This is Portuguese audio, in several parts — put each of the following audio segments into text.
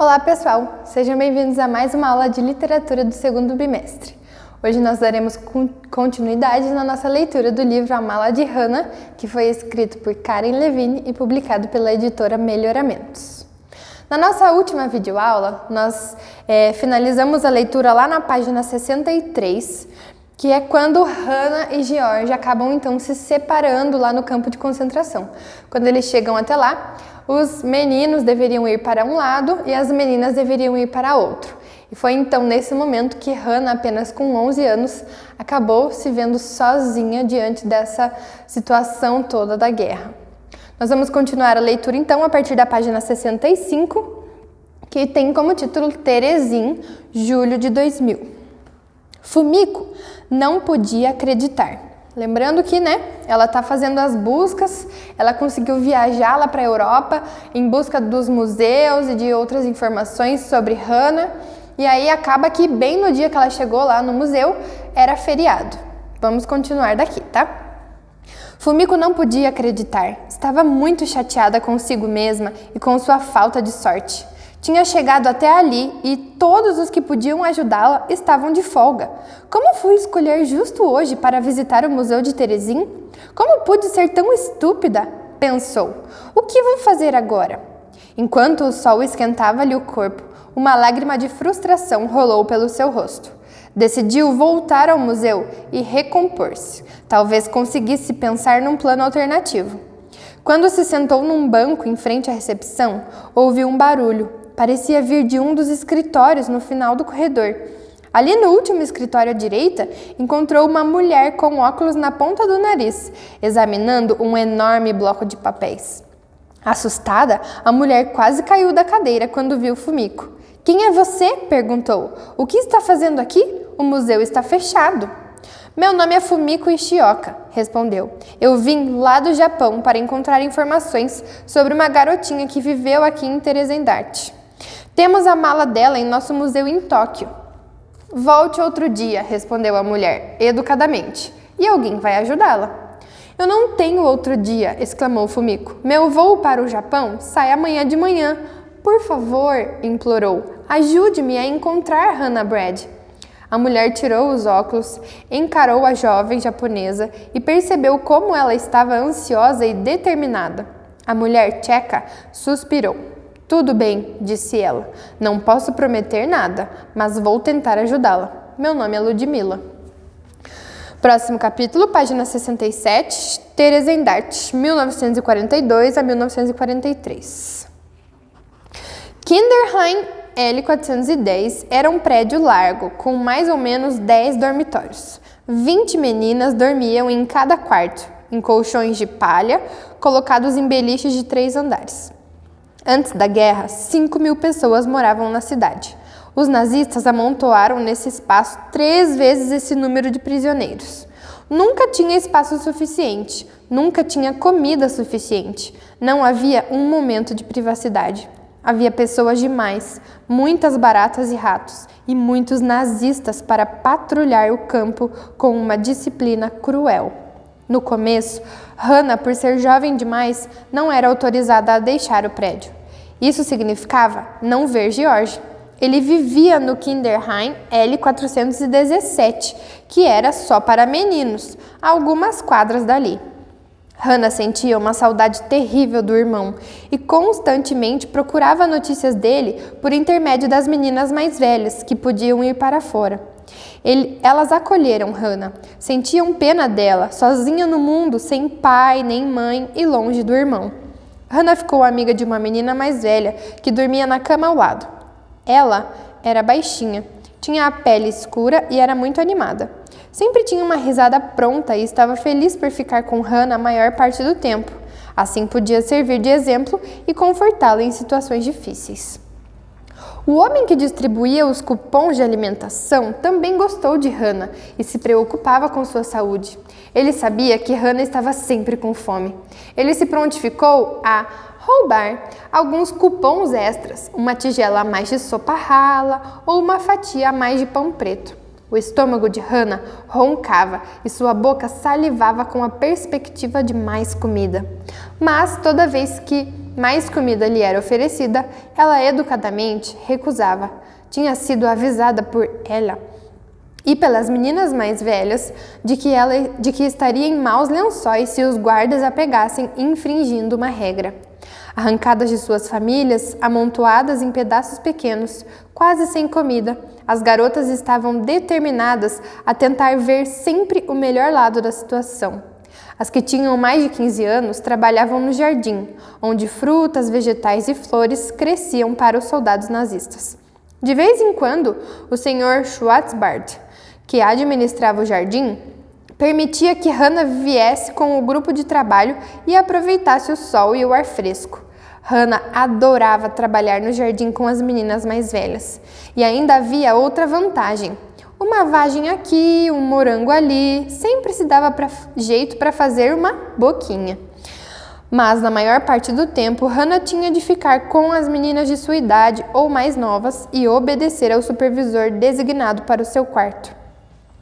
Olá pessoal, sejam bem-vindos a mais uma aula de literatura do segundo bimestre. Hoje nós daremos continuidade na nossa leitura do livro A Mala de Hannah, que foi escrito por Karen Levine e publicado pela editora Melhoramentos. Na nossa última videoaula, nós finalizamos a leitura lá na página 63, que é quando Hannah e George acabam então se separando lá no campo de concentração. Quando eles chegam até lá, os meninos deveriam ir para um lado e as meninas deveriam ir para outro. E foi então nesse momento que Hannah, apenas com 11 anos, acabou se vendo sozinha diante dessa situação toda da guerra. Nós vamos continuar a leitura então a partir da página 65, que tem como título Terezinha, julho de 2000. Fumiko não podia acreditar. Lembrando que, ela está fazendo as buscas, ela conseguiu viajar lá para a Europa em busca dos museus e de outras informações sobre Hannah, e aí acaba que bem no dia que ela chegou lá no museu, era feriado. Vamos continuar daqui, tá? Fumiko não podia acreditar, estava muito chateada consigo mesma e com sua falta de sorte. Tinha chegado até ali e todos os que podiam ajudá-la estavam de folga. Como fui escolher justo hoje para visitar o Museu de Terezinha? Como pude ser tão estúpida? Pensou. O que vou fazer agora? Enquanto o sol esquentava-lhe o corpo, uma lágrima de frustração rolou pelo seu rosto. Decidiu voltar ao museu e recompor-se. Talvez conseguisse pensar num plano alternativo. Quando se sentou num banco em frente à recepção, ouviu um barulho. Parecia vir de um dos escritórios no final do corredor. Ali no último escritório à direita, encontrou uma mulher com óculos na ponta do nariz, examinando um enorme bloco de papéis. Assustada, a mulher quase caiu da cadeira quando viu Fumiko. « Quem é você? » perguntou. « O que está fazendo aqui? O museu está fechado. »« Meu nome é Fumiko Ishioka, » respondeu. « Eu vim lá do Japão para encontrar informações sobre uma garotinha que viveu aqui em Teresendarte. Temos a mala dela em nosso museu em Tóquio. »« Volte outro dia, » respondeu a mulher, educadamente, e alguém vai ajudá-la. »« Eu não tenho outro dia, » exclamou Fumiko. « Meu voo para o Japão sai amanhã de manhã. Por favor, implorou, ajude-me a encontrar Hannah Brad. A mulher tirou os óculos, encarou a jovem japonesa e percebeu como ela estava ansiosa e determinada. A mulher tcheca suspirou. Tudo bem, disse ela. Não posso prometer nada, mas vou tentar ajudá-la. Meu nome é Ludmila. Próximo capítulo, página 67, Teresendarte, 1942 a 1943. Kinderheim L410 era um prédio largo, com mais ou menos 10 dormitórios. 20 meninas dormiam em cada quarto, em colchões de palha, colocados em beliches de 3 andares. Antes da guerra, 5.000 pessoas moravam na cidade. Os nazistas amontoaram nesse espaço 3 vezes esse número de prisioneiros. Nunca tinha espaço suficiente, nunca tinha comida suficiente, não havia um momento de privacidade. Havia pessoas demais, muitas baratas e ratos, e muitos nazistas para patrulhar o campo com uma disciplina cruel. No começo, Hannah, por ser jovem demais, não era autorizada a deixar o prédio. Isso significava não ver George. Ele vivia no Kinderheim L417, que era só para meninos, a algumas quadras dali. Hannah sentia uma saudade terrível do irmão e constantemente procurava notícias dele por intermédio das meninas mais velhas, que podiam ir para fora. Elas acolheram Hannah, sentiam pena dela, sozinha no mundo, sem pai nem mãe e longe do irmão. Hannah ficou amiga de uma menina mais velha que dormia na cama ao lado. Ela era baixinha, tinha a pele escura e era muito animada. Sempre tinha uma risada pronta e estava feliz por ficar com Hannah a maior parte do tempo. Assim podia servir de exemplo e confortá-la em situações difíceis. O homem que distribuía os cupons de alimentação também gostou de Hannah e se preocupava com sua saúde. Ele sabia que Hannah estava sempre com fome. Ele se prontificou a roubar alguns cupons extras, uma tigela a mais de sopa rala ou uma fatia a mais de pão preto. O estômago de Hannah roncava e sua boca salivava com a perspectiva de mais comida. Mas toda vez que mais comida lhe era oferecida, ela educadamente recusava. Tinha sido avisada por ela e pelas meninas mais velhas de que estaria em maus lençóis se os guardas a pegassem infringindo uma regra. Arrancadas de suas famílias, amontoadas em pedaços pequenos, quase sem comida, as garotas estavam determinadas a tentar ver sempre o melhor lado da situação. As que tinham mais de 15 anos trabalhavam no jardim, onde frutas, vegetais e flores cresciam para os soldados nazistas. De vez em quando, o Sr. Schwarzbart, que administrava o jardim, permitia que Hannah viesse com o grupo de trabalho e aproveitasse o sol e o ar fresco. Hannah adorava trabalhar no jardim com as meninas mais velhas. E ainda havia outra vantagem. Uma vagem aqui, um morango ali, sempre se dava jeito para fazer uma boquinha. Mas, na maior parte do tempo, Hannah tinha de ficar com as meninas de sua idade ou mais novas e obedecer ao supervisor designado para o seu quarto.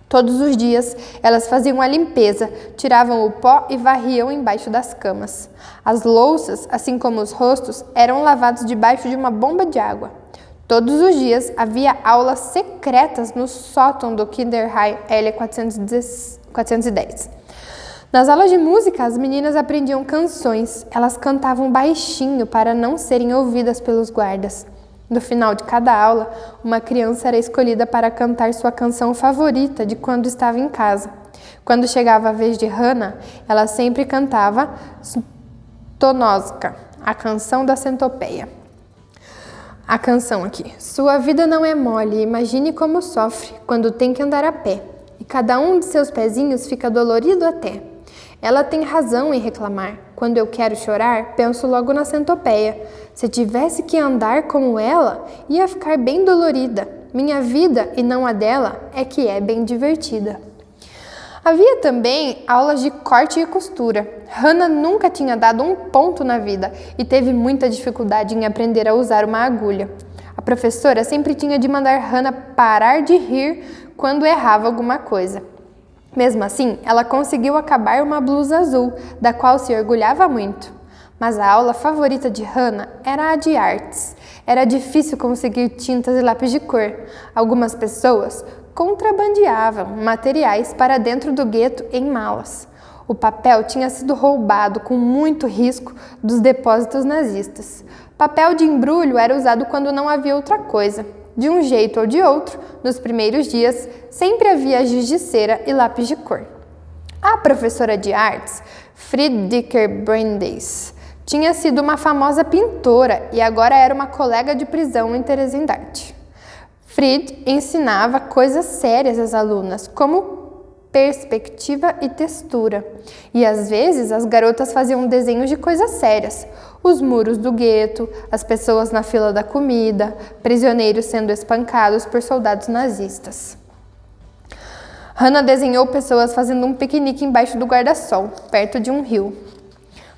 Todos os dias, elas faziam a limpeza, tiravam o pó e varriam embaixo das camas. As louças, assim como os rostos, eram lavados debaixo de uma bomba de água. Todos os dias, havia aulas secretas no sótão do Kinderheim L410. Nas aulas de música, as meninas aprendiam canções. Elas cantavam baixinho para não serem ouvidas pelos guardas. No final de cada aula, uma criança era escolhida para cantar sua canção favorita de quando estava em casa. Quando chegava a vez de Hannah, ela sempre cantava Stonoska, a canção da centopeia. A canção aqui. Sua vida não é mole, imagine como sofre quando tem que andar a pé. E cada um de seus pezinhos fica dolorido até. Ela tem razão em reclamar. Quando eu quero chorar, penso logo na centopeia. Se tivesse que andar como ela, ia ficar bem dolorida. Minha vida, e não a dela, é que é bem divertida. Havia também aulas de corte e costura. Hannah nunca tinha dado um ponto na vida e teve muita dificuldade em aprender a usar uma agulha. A professora sempre tinha de mandar Hannah parar de rir quando errava alguma coisa. Mesmo assim, ela conseguiu acabar uma blusa azul, da qual se orgulhava muito. Mas a aula favorita de Hannah era a de artes. Era difícil conseguir tintas e lápis de cor. Algumas pessoas contrabandeavam materiais para dentro do gueto em malas. O papel tinha sido roubado com muito risco dos depósitos nazistas. Papel de embrulho era usado quando não havia outra coisa. De um jeito ou de outro, nos primeiros dias, sempre havia giz de cera e lápis de cor. A professora de artes, Friederike Brandeis, tinha sido uma famosa pintora e agora era uma colega de prisão em Theresienstadt. Fried ensinava coisas sérias às alunas, como perspectiva e textura. E às vezes as garotas faziam desenhos de coisas sérias. Os muros do gueto, as pessoas na fila da comida, prisioneiros sendo espancados por soldados nazistas. Hannah desenhou pessoas fazendo um piquenique embaixo do guarda-sol, perto de um rio.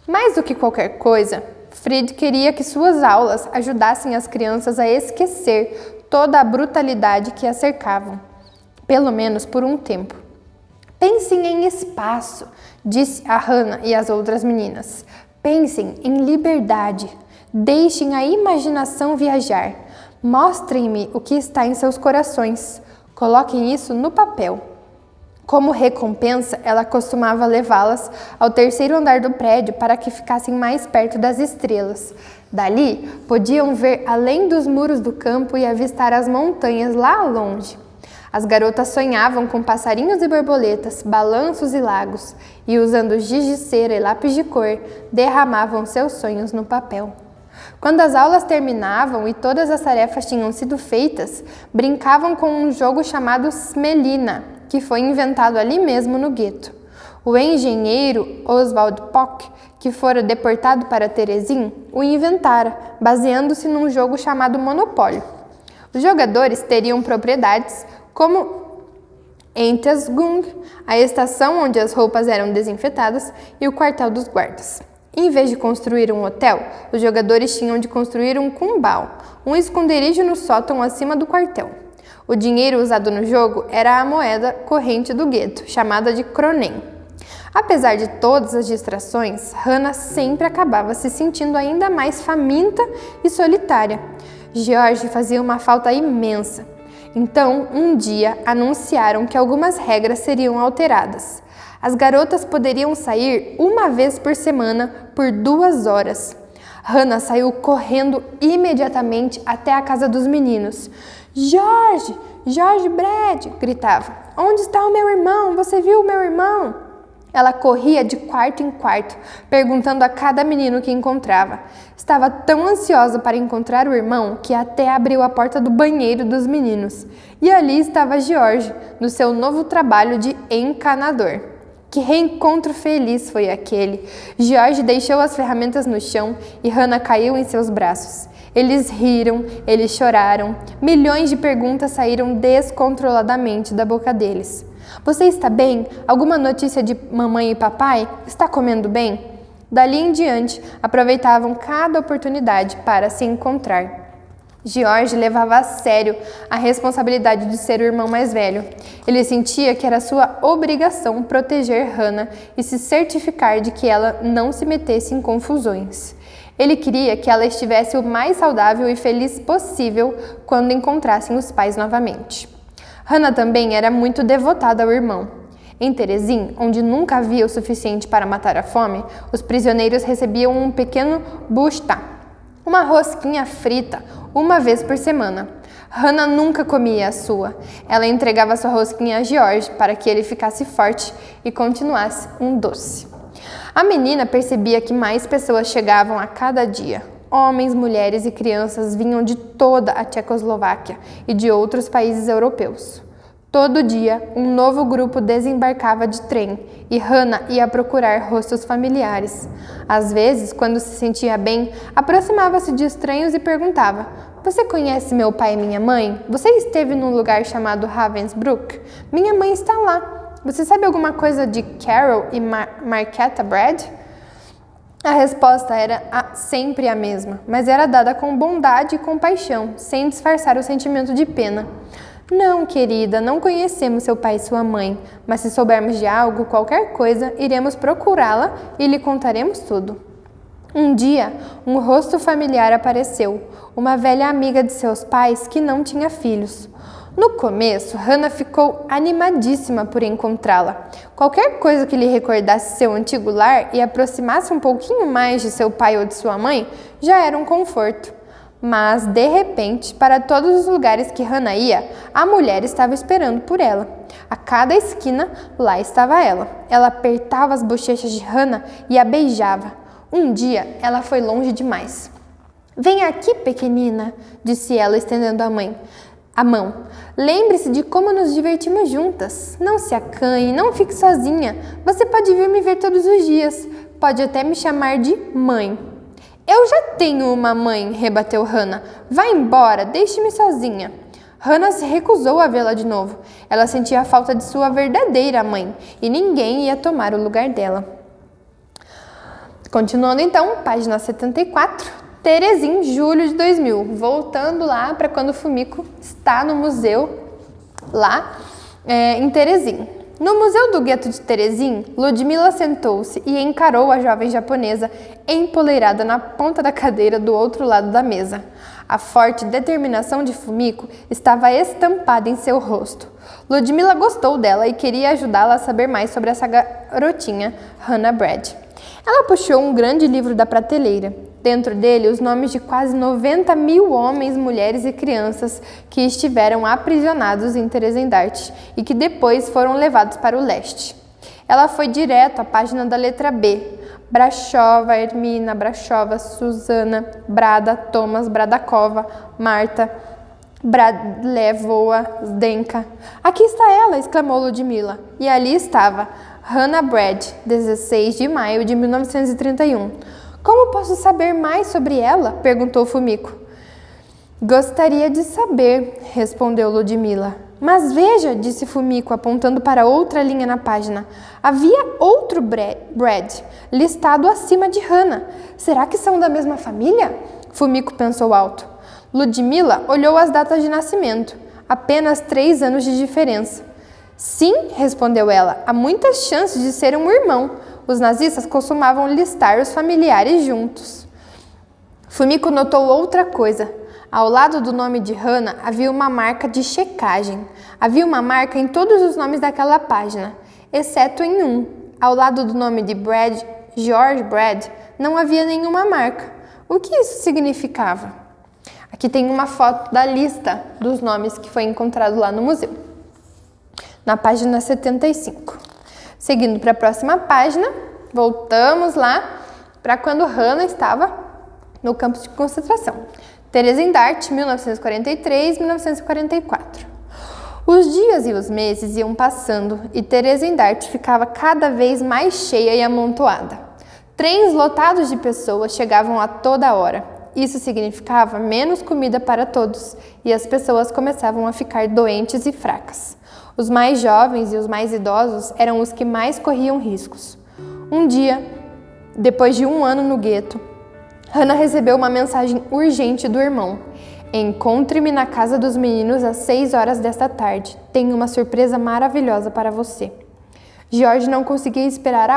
Mais do que qualquer coisa, Fried queria que suas aulas ajudassem as crianças a esquecer toda a brutalidade que as cercavam, pelo menos por um tempo. Pensem em espaço, disse a Hannah e as outras meninas. Pensem em liberdade. Deixem a imaginação viajar. Mostrem-me o que está em seus corações. Coloquem isso no papel. Como recompensa, ela costumava levá-las ao terceiro andar do prédio para que ficassem mais perto das estrelas. Dali, podiam ver além dos muros do campo e avistar as montanhas lá longe. As garotas sonhavam com passarinhos e borboletas, balanços e lagos, e usando giz de cera e lápis de cor, derramavam seus sonhos no papel. Quando as aulas terminavam e todas as tarefas tinham sido feitas, brincavam com um jogo chamado Smelina, que foi inventado ali mesmo no gueto. O engenheiro Oswald Pock, que fora deportado para Terezin, o inventara, baseando-se num jogo chamado Monopólio. Os jogadores teriam propriedades como Entschuldigung, a estação onde as roupas eram desinfetadas, e o quartel dos guardas. Em vez de construir um hotel, os jogadores tinham de construir um kumbau, um esconderijo no sótão acima do quartel. O dinheiro usado no jogo era a moeda corrente do gueto, chamada de kronen. Apesar de todas as distrações, Hannah sempre acabava se sentindo ainda mais faminta e solitária. George fazia uma falta imensa. Então, um dia, anunciaram que algumas regras seriam alteradas. As garotas poderiam sair uma vez por semana por 2 horas. Hannah saiu correndo imediatamente até a casa dos meninos. George! George Brad! Gritava. Onde está o meu irmão? Você viu o meu irmão? Ela corria de quarto em quarto, perguntando a cada menino que encontrava. Estava tão ansiosa para encontrar o irmão que até abriu a porta do banheiro dos meninos. E ali estava George, no seu novo trabalho de encanador. Que reencontro feliz foi aquele! George deixou as ferramentas no chão e Hannah caiu em seus braços. Eles riram, eles choraram. Milhões de perguntas saíram descontroladamente da boca deles. Você está bem? Alguma notícia de mamãe e papai? Está comendo bem? Dali em diante, aproveitavam cada oportunidade para se encontrar. George levava a sério a responsabilidade de ser o irmão mais velho. Ele sentia que era sua obrigação proteger Hannah e se certificar de que ela não se metesse em confusões. Ele queria que ela estivesse o mais saudável e feliz possível quando encontrassem os pais novamente. Hannah também era muito devotada ao irmão. Em Terezin, onde nunca havia o suficiente para matar a fome, os prisioneiros recebiam um pequeno bushta, uma rosquinha frita, uma vez por semana. Hannah nunca comia a sua. Ela entregava sua rosquinha a George para que ele ficasse forte e continuasse um doce. A menina percebia que mais pessoas chegavam a cada dia. Homens, mulheres e crianças vinham de toda a Tchecoslováquia e de outros países europeus. Todo dia, um novo grupo desembarcava de trem e Hannah ia procurar rostos familiares. Às vezes, quando se sentia bem, aproximava-se de estranhos e perguntava: Você conhece meu pai e minha mãe? Você esteve num lugar chamado Ravensbrück? Minha mãe está lá. Você sabe alguma coisa de Carol e Marquetta Brad? A resposta era sempre a mesma, mas era dada com bondade e compaixão, sem disfarçar o sentimento de pena. Não, querida, não conhecemos seu pai e sua mãe, mas se soubermos de algo, qualquer coisa, iremos procurá-la e lhe contaremos tudo. Um dia, um rosto familiar apareceu, uma velha amiga de seus pais que não tinha filhos. No começo, Hannah ficou animadíssima por encontrá-la. Qualquer coisa que lhe recordasse seu antigo lar e aproximasse um pouquinho mais de seu pai ou de sua mãe já era um conforto. Mas, de repente, para todos os lugares que Hannah ia, a mulher estava esperando por ela. A cada esquina, lá estava ela. Ela apertava as bochechas de Hannah e a beijava. Um dia, ela foi longe demais. Vem aqui, pequenina, disse ela, estendendo a mão. Lembre-se de como nos divertimos juntas. Não se acanhe, não fique sozinha. Você pode vir me ver todos os dias. Pode até me chamar de mãe. Eu já tenho uma mãe, rebateu Hannah. Vá embora, deixe-me sozinha. Hannah se recusou a vê-la de novo. Ela sentia a falta de sua verdadeira mãe e ninguém ia tomar o lugar dela. Continuando então, página 74. Terezin, julho de 2000, voltando lá para quando o Fumiko está no museu lá em Terezin. No museu do gueto de Terezin, Ludmila sentou-se e encarou a jovem japonesa empoleirada na ponta da cadeira do outro lado da mesa. A forte determinação de Fumiko estava estampada em seu rosto. Ludmila gostou dela e queria ajudá-la a saber mais sobre essa garotinha, Hannah Brad. Ela puxou um grande livro da prateleira. Dentro dele, os nomes de quase 90 mil homens, mulheres e crianças que estiveram aprisionados em Theresienstadt e que depois foram levados para o leste. Ela foi direto à página da letra B. Brashova, Ermina, Brashova, Susana, Brada, Thomas, Bradakova, Marta, Bradlevova, Zdenka. Aqui está ela, exclamou Ludmila. E ali estava, Hannah Brad, 16 de maio de 1931. Como posso saber mais sobre ela? Perguntou Fumiko. Gostaria de saber, respondeu Ludmila. Mas veja, disse Fumiko, apontando para outra linha na página. Havia outro Brad, listado acima de Hannah. Será que são da mesma família? Fumiko pensou alto. Ludmila olhou as datas de nascimento. Apenas 3 anos de diferença. Sim, respondeu ela, há muitas chances de ser um irmão. Os nazistas costumavam listar os familiares juntos. Fumiko notou outra coisa. Ao lado do nome de Hannah havia uma marca de checagem. Havia uma marca em todos os nomes daquela página, exceto em um. Ao lado do nome de George Brad, não havia nenhuma marca. O que isso significava? Aqui tem uma foto da lista dos nomes que foi encontrado lá no museu, na página 75. Seguindo para a próxima página, voltamos lá para quando Hannah estava no campo de concentração. Theresienstadt, 1943-1944. Os dias e os meses iam passando e Theresienstadt ficava cada vez mais cheia e amontoada. Trens lotados de pessoas chegavam a toda hora. Isso significava menos comida para todos e as pessoas começavam a ficar doentes e fracas. Os mais jovens e os mais idosos eram os que mais corriam riscos. Um dia, depois de 1 ano no gueto, Hannah recebeu uma mensagem urgente do irmão. Encontre-me na casa dos meninos às 6 horas desta tarde. Tenho uma surpresa maravilhosa para você. George não conseguia esperar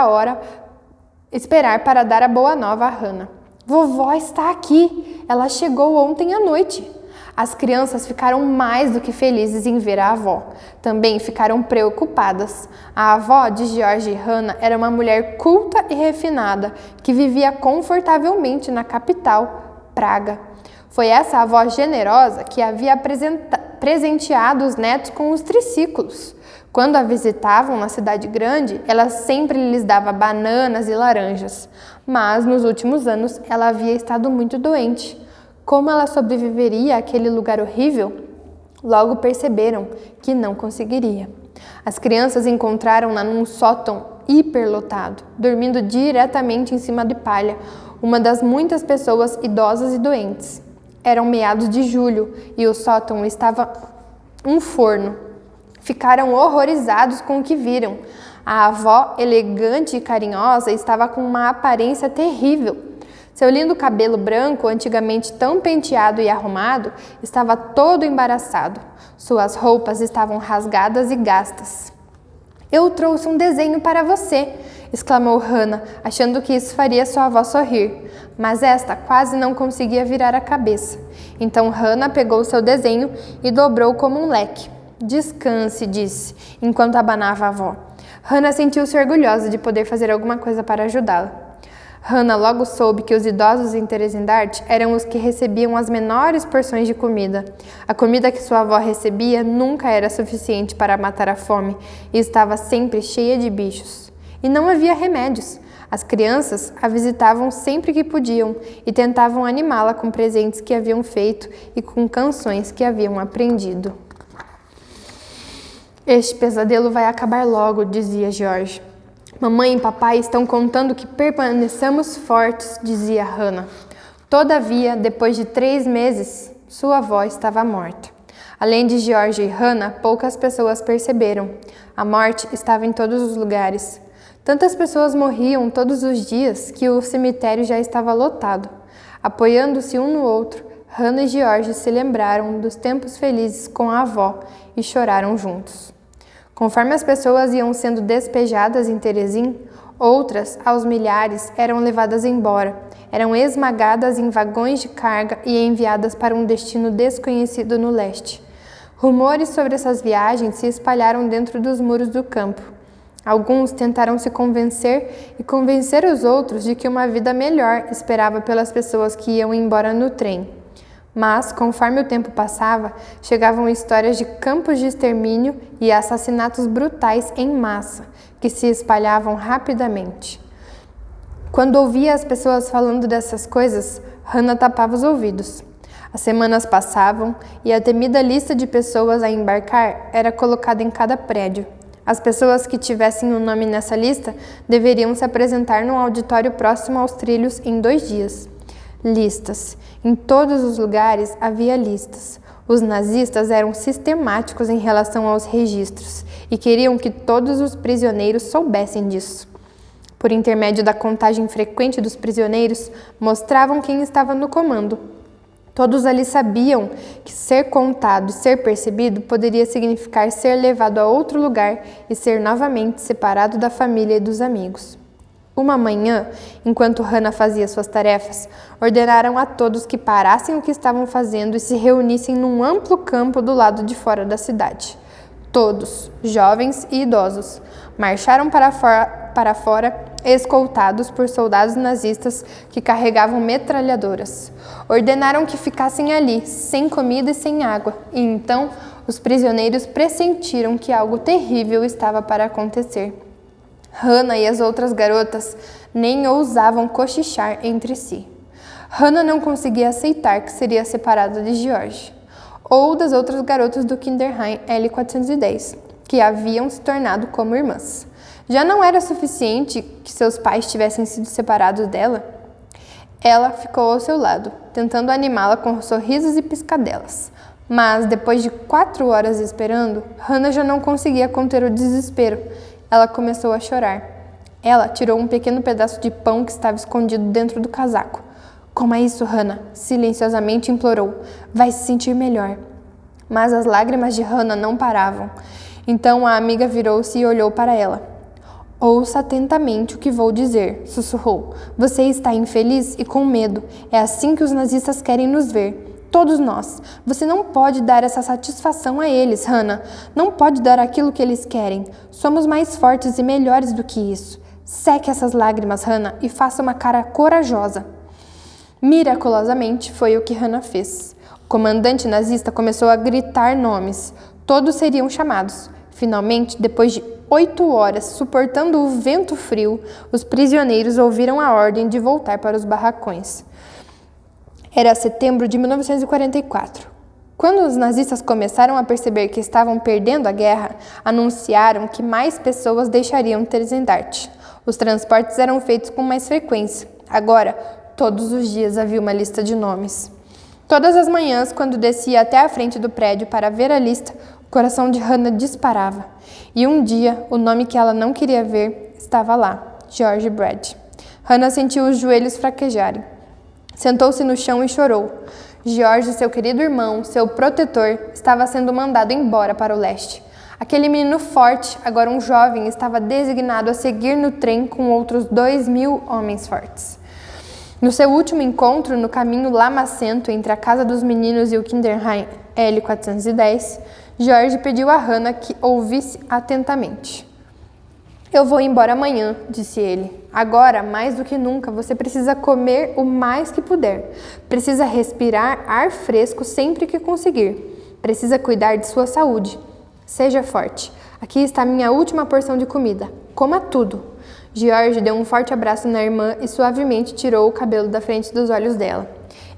para dar a boa nova a Hannah. Vovó está aqui. Ela chegou ontem à noite. As crianças ficaram mais do que felizes em ver a avó. Também ficaram preocupadas. A avó de George e Hannah era uma mulher culta e refinada, que vivia confortavelmente na capital, Praga. Foi essa avó generosa que havia presenteado os netos com os triciclos. Quando a visitavam na cidade grande, ela sempre lhes dava bananas e laranjas. Mas, nos últimos anos, ela havia estado muito doente. Como ela sobreviveria àquele lugar horrível? Logo perceberam que não conseguiria. As crianças encontraram-na num sótão hiperlotado, dormindo diretamente em cima de palha, uma das muitas pessoas idosas e doentes. Eram meados de julho e o sótão estava um forno. Ficaram horrorizados com o que viram. A avó, elegante e carinhosa, estava com uma aparência terrível. Seu lindo cabelo branco, antigamente tão penteado e arrumado, estava todo embaraçado. Suas roupas estavam rasgadas e gastas. Eu trouxe um desenho para você, exclamou Hannah, achando que isso faria sua avó sorrir. Mas esta quase não conseguia virar a cabeça. Então Hannah pegou seu desenho e dobrou como um leque. Descanse, disse, enquanto abanava a avó. Hannah sentiu-se orgulhosa de poder fazer alguma coisa para ajudá-la. Hannah logo soube que os idosos em Theresienstadt eram os que recebiam as menores porções de comida. A comida que sua avó recebia nunca era suficiente para matar a fome e estava sempre cheia de bichos. E não havia remédios. As crianças a visitavam sempre que podiam e tentavam animá-la com presentes que haviam feito e com canções que haviam aprendido. Este pesadelo vai acabar logo, dizia George. Mamãe e papai estão contando que permaneçamos fortes, dizia Hannah. Todavia, depois de 3 meses, sua avó estava morta. Além de George e Hannah, poucas pessoas perceberam. A morte estava em todos os lugares. Tantas pessoas morriam todos os dias que o cemitério já estava lotado. Apoiando-se um no outro, Hannah e George se lembraram dos tempos felizes com a avó e choraram juntos. Conforme as pessoas iam sendo despejadas em Terezin, outras, aos milhares, eram levadas embora, eram esmagadas em vagões de carga e enviadas para um destino desconhecido no leste. Rumores sobre essas viagens se espalharam dentro dos muros do campo. Alguns tentaram se convencer e convencer os outros de que uma vida melhor esperava pelas pessoas que iam embora no trem. Mas, conforme o tempo passava, chegavam histórias de campos de extermínio e assassinatos brutais em massa, que se espalhavam rapidamente. Quando ouvia as pessoas falando dessas coisas, Hannah tapava os ouvidos. As semanas passavam e a temida lista de pessoas a embarcar era colocada em cada prédio. As pessoas que tivessem um nome nessa lista deveriam se apresentar num auditório próximo aos trilhos em 2 dias. Listas. Em todos os lugares havia listas. Os nazistas eram sistemáticos em relação aos registros e queriam que todos os prisioneiros soubessem disso. Por intermédio da contagem frequente dos prisioneiros, mostravam quem estava no comando. Todos ali sabiam que ser contado e ser percebido poderia significar ser levado a outro lugar e ser novamente separado da família e dos amigos. Uma manhã, enquanto Hannah fazia suas tarefas, ordenaram a todos que parassem o que estavam fazendo e se reunissem num amplo campo do lado de fora da cidade. Todos, jovens e idosos, marcharam para fora, escoltados por soldados nazistas que carregavam metralhadoras. Ordenaram que ficassem ali, sem comida e sem água, e então os prisioneiros pressentiram que algo terrível estava para acontecer. Hannah e as outras garotas nem ousavam cochichar entre si. Hannah não conseguia aceitar que seria separada de George, ou das outras garotas do Kinderheim L410, que haviam se tornado como irmãs. Já não era suficiente que seus pais tivessem sido separados dela? Ela ficou ao seu lado, tentando animá-la com sorrisos e piscadelas. Mas, depois de 4 horas esperando, Hannah já não conseguia conter o desespero. Ela começou a chorar. Ela tirou um pequeno pedaço de pão que estava escondido dentro do casaco. Coma isso, Hannah, silenciosamente implorou. Vai se sentir melhor. Mas as lágrimas de Hannah não paravam. Então a amiga virou-se e olhou para ela. Ouça atentamente o que vou dizer, sussurrou. Você está infeliz e com medo. É assim que os nazistas querem nos ver. Todos nós. Você não pode dar essa satisfação a eles, Hannah. Não pode dar aquilo que eles querem. Somos mais fortes e melhores do que isso. Seque essas lágrimas, Hannah, e faça uma cara corajosa. Miraculosamente, foi o que Hannah fez. O comandante nazista começou a gritar nomes. Todos seriam chamados. Finalmente, depois de 8 horas, suportando o vento frio, os prisioneiros ouviram a ordem de voltar para os barracões. Era setembro de 1944. Quando os nazistas começaram a perceber que estavam perdendo a guerra, anunciaram que mais pessoas deixariam Theresienstadt. Os transportes eram feitos com mais frequência. Agora, todos os dias havia uma lista de nomes. Todas as manhãs, quando descia até a frente do prédio para ver a lista, o coração de Hannah disparava. E um dia, o nome que ela não queria ver estava lá, George Brad. Hannah sentiu os joelhos fraquejarem. Sentou-se no chão e chorou. George, seu querido irmão, seu protetor, estava sendo mandado embora para o leste. Aquele menino forte, agora um jovem, estava designado a seguir no trem com outros 2.000 homens fortes. No seu último encontro, no caminho lamacento entre a casa dos meninos e o Kinderheim L410, George pediu a Hannah que ouvisse atentamente. Eu vou embora amanhã, disse ele. Agora, mais do que nunca, você precisa comer o mais que puder. Precisa respirar ar fresco sempre que conseguir. Precisa cuidar de sua saúde. Seja forte. Aqui está minha última porção de comida. Coma tudo. George deu um forte abraço na irmã e suavemente tirou o cabelo da frente dos olhos dela.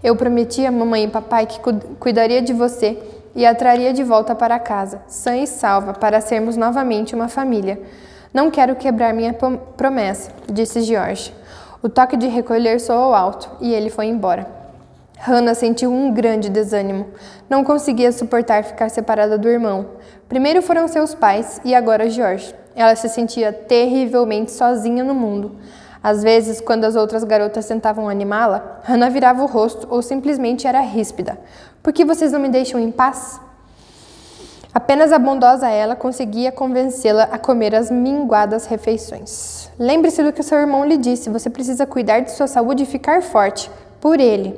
Eu prometi a mamãe e papai que cuidaria de você e a traria de volta para casa, sã e salva, para sermos novamente uma família. Não quero quebrar minha promessa, disse George. O toque de recolher soou alto e ele foi embora. Hannah sentiu um grande desânimo. Não conseguia suportar ficar separada do irmão. Primeiro foram seus pais e agora George. Ela se sentia terrivelmente sozinha no mundo. Às vezes, quando as outras garotas tentavam animá-la, Hannah virava o rosto ou simplesmente era ríspida. Por que vocês não me deixam em paz? Apenas a bondosa ela conseguia convencê-la a comer as minguadas refeições. Lembre-se do que seu irmão lhe disse. Você precisa cuidar de sua saúde e ficar forte. Por ele.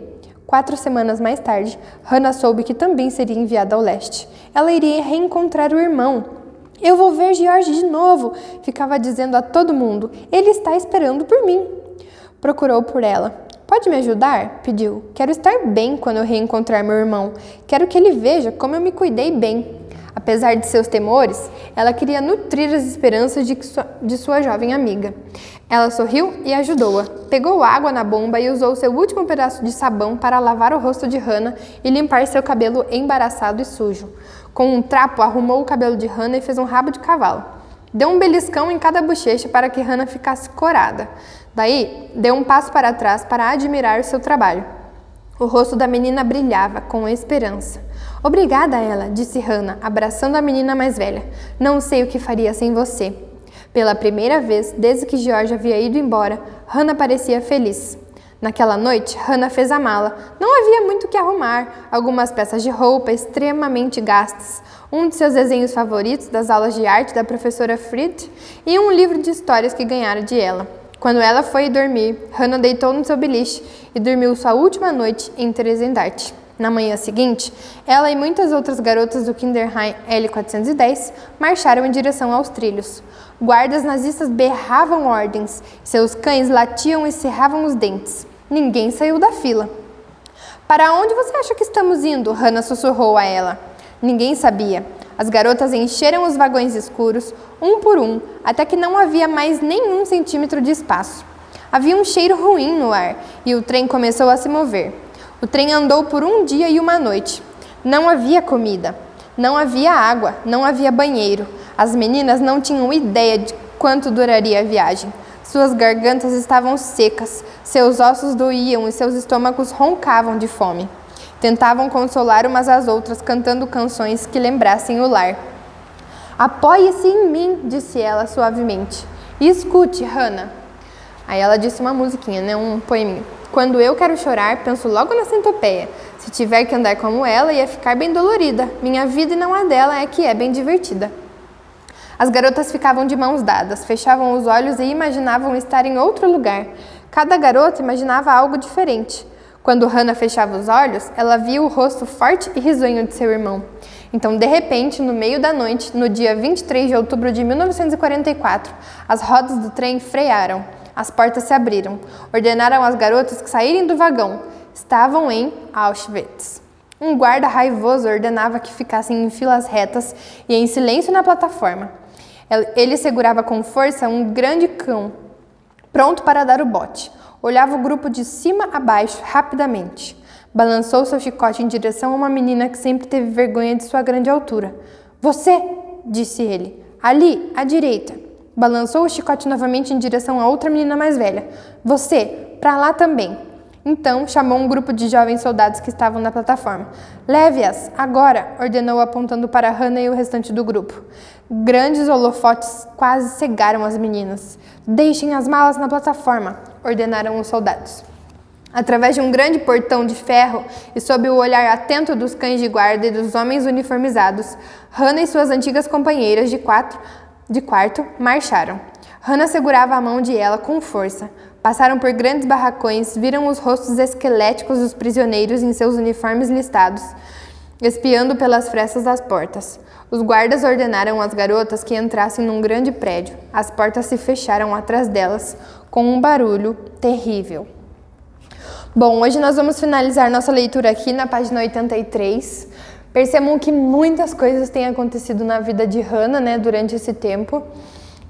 4 semanas mais tarde, Hannah soube que também seria enviada ao leste. Ela iria reencontrar o irmão. Eu vou ver George de novo, ficava dizendo a todo mundo. Ele está esperando por mim. Procurou por ela. Pode me ajudar? Pediu. Quero estar bem quando eu reencontrar meu irmão. Quero que ele veja como eu me cuidei bem. Apesar de seus temores, ela queria nutrir as esperanças de sua jovem amiga. Ela sorriu e ajudou-a. Pegou água na bomba e usou seu último pedaço de sabão para lavar o rosto de Hannah e limpar seu cabelo embaraçado e sujo. Com um trapo, arrumou o cabelo de Hannah e fez um rabo de cavalo. Deu um beliscão em cada bochecha para que Hannah ficasse corada. Daí, deu um passo para trás para admirar seu trabalho. O rosto da menina brilhava com esperança. Obrigada, ela, disse Hannah, abraçando a menina mais velha. Não sei o que faria sem você. Pela primeira vez, desde que George havia ido embora, Hannah parecia feliz. Naquela noite, Hannah fez a mala. Não havia muito o que arrumar. Algumas peças de roupa extremamente gastas, um de seus desenhos favoritos das aulas de arte da professora Fried e um livro de histórias que ganhara de ela. Quando ela foi dormir, Hannah deitou no seu beliche e dormiu sua última noite em Theresienstadt. Na manhã seguinte, ela e muitas outras garotas do Kinderheim L410 marcharam em direção aos trilhos. Guardas nazistas berravam ordens, seus cães latiam e cerravam os dentes. Ninguém saiu da fila. Para onde você acha que estamos indo? Hannah sussurrou a ela. Ninguém sabia. As garotas encheram os vagões escuros, um por um, até que não havia mais nenhum centímetro de espaço. Havia um cheiro ruim no ar e o trem começou a se mover. O trem andou por um dia e uma noite. Não havia comida, não havia água, não havia banheiro. As meninas não tinham ideia de quanto duraria a viagem. Suas gargantas estavam secas, seus ossos doíam e seus estômagos roncavam de fome. Tentavam consolar umas às outras, cantando canções que lembrassem o lar. Apoie-se em mim, disse ela suavemente. E escute, Hannah. Aí ela disse uma musiquinha, um poeminho. Quando eu quero chorar, penso logo na centopeia. Se tiver que andar como ela, ia ficar bem dolorida. Minha vida e não a dela é que é bem divertida. As garotas ficavam de mãos dadas, fechavam os olhos e imaginavam estar em outro lugar. Cada garota imaginava algo diferente. Quando Hannah fechava os olhos, ela via o rosto forte e risonho de seu irmão. Então, de repente, no meio da noite, no dia 23 de outubro de 1944, as rodas do trem frearam. As portas se abriram. Ordenaram às garotas que saírem do vagão. Estavam em Auschwitz. Um guarda raivoso ordenava que ficassem em filas retas e em silêncio na plataforma. Ele segurava com força um grande cão, pronto para dar o bote. Olhava o grupo de cima a baixo, rapidamente. Balançou seu chicote em direção a uma menina que sempre teve vergonha de sua grande altura. Você, disse ele, ali, à direita. Balançou o chicote novamente em direção a outra menina mais velha. Você, para lá também. Então, chamou um grupo de jovens soldados que estavam na plataforma. Leve-as, agora, ordenou apontando para Hannah e o restante do grupo. Grandes holofotes quase cegaram as meninas. Deixem as malas na plataforma, ordenaram os soldados. Através de um grande portão de ferro e sob o olhar atento dos cães de guarda e dos homens uniformizados, Hannah e suas antigas companheiras de quarto marcharam. Hannah segurava a mão de ela com força. Passaram por grandes barracões, viram os rostos esqueléticos dos prisioneiros em seus uniformes listados, espiando pelas frestas das portas. Os guardas ordenaram às garotas que entrassem num grande prédio. As portas se fecharam atrás delas, com um barulho terrível. Bom, hoje nós vamos finalizar nossa leitura aqui na página 83. Percebam que muitas coisas têm acontecido na vida de Hannah, durante esse tempo.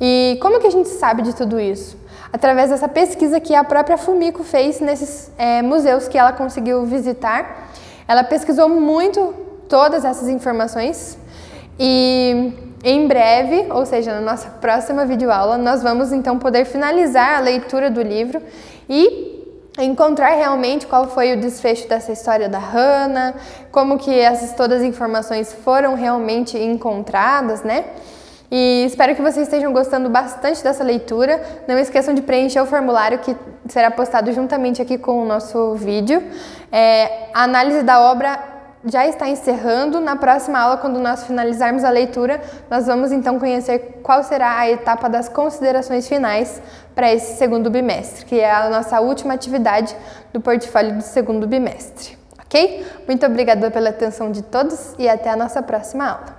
E como que a gente sabe de tudo isso? Através dessa pesquisa que a própria Fumiko fez nesses museus que ela conseguiu visitar. Ela pesquisou muito todas essas informações e em breve, ou seja, na nossa próxima videoaula, nós vamos então poder finalizar a leitura do livro e encontrar realmente qual foi o desfecho dessa história da Hannah, como que todas as informações foram realmente encontradas, E espero que vocês estejam gostando bastante dessa leitura. Não esqueçam de preencher o formulário que será postado juntamente aqui com o nosso vídeo. A análise da obra já está encerrando. Na próxima aula, quando nós finalizarmos a leitura, nós vamos então conhecer qual será a etapa das considerações finais para esse segundo bimestre, que é a nossa última atividade do portfólio do segundo bimestre. Ok? Muito obrigada pela atenção de todos e até a nossa próxima aula.